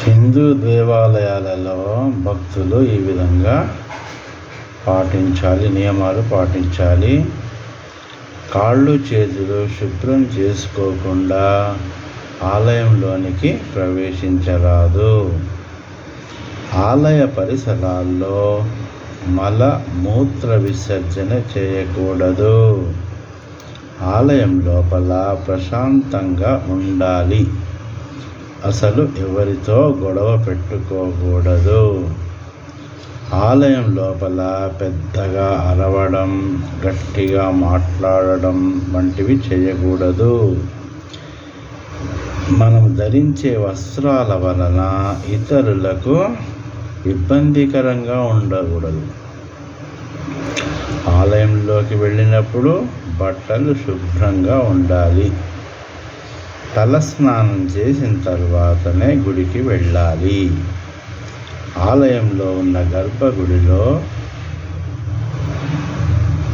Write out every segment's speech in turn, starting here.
హిందూ దేవాలయాలలో భక్తులు ఈ విధంగా నియమాలు పాటించాలి. కాళ్ళు చేతులు శుభ్రం చేసుకోకుండా ఆలయంలోనికి ప్రవేశించరాదు. ఆలయ పరిసరాల్లో మల మూత్ర విసర్జన చేయకూడదు. ఆలయం లోపల ప్రశాంతంగా ఉండాలి. అసలు ఎవరితో గొడవ పెట్టుకోకూడదు. ఆలయం లోపల పెద్దగా అరవడం, గట్టిగా మాట్లాడడం వంటివి చేయకూడదు. మనం ధరించే వస్త్రాల వలన ఇతరులకు ఇబ్బందికరంగా ఉండకూడదు. ఆలయంలోకి వెళ్ళినప్పుడు బట్టలు శుభ్రంగా ఉండాలి. తలస్నానం చేసిన తర్వాతనే గుడికి వెళ్ళాలి. ఆలయంలో ఉన్న గర్భగుడిలో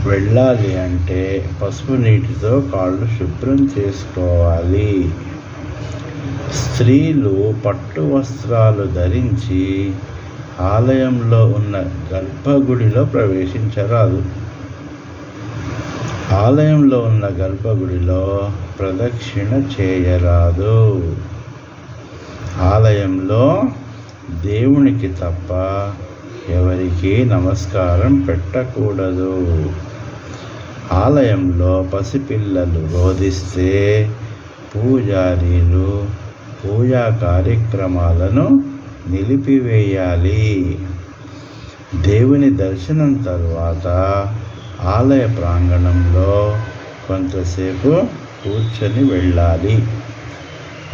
వెళ్ళాలి అంటే పసుపు నీటితో కాళ్ళు శుభ్రం చేసుకోవాలి. స్త్రీలు పట్టు వస్త్రాలు ధరించి ఆలయంలో ఉన్న గర్భగుడిలో ప్రవేశించరాదు. ఆలయంలో ఉన్న గర్భగుడిలో ప్రదక్షిణ చేయరాదు. ఆలయంలో దేవునికి తప్ప ఎవరికీ నమస్కారం పెట్టకూడదు. ఆలయంలో పసిపిల్లలు రోదిస్తే పూజారీలు పూజా కార్యక్రమాలను నిలిపివేయాలి. దేవుని దర్శనం తర్వాత ఆలయ ప్రాంగణంలో కొంతసేపు కూర్చొని వెళ్ళాలి.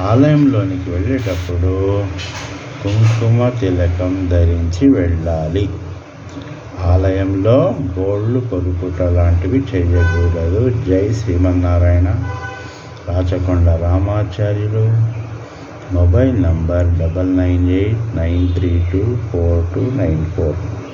ఆలయంలోనికి వెళ్ళేటప్పుడు కుంకుమ తిలకం ధరించి వెళ్ళాలి. ఆలయంలో గోళ్ళు కొరుకుట లాంటివి చేయకూడదు. జై శ్రీమన్నారాయణ. రాచకొండ రామాచార్యులు. Mobile number 9989324294.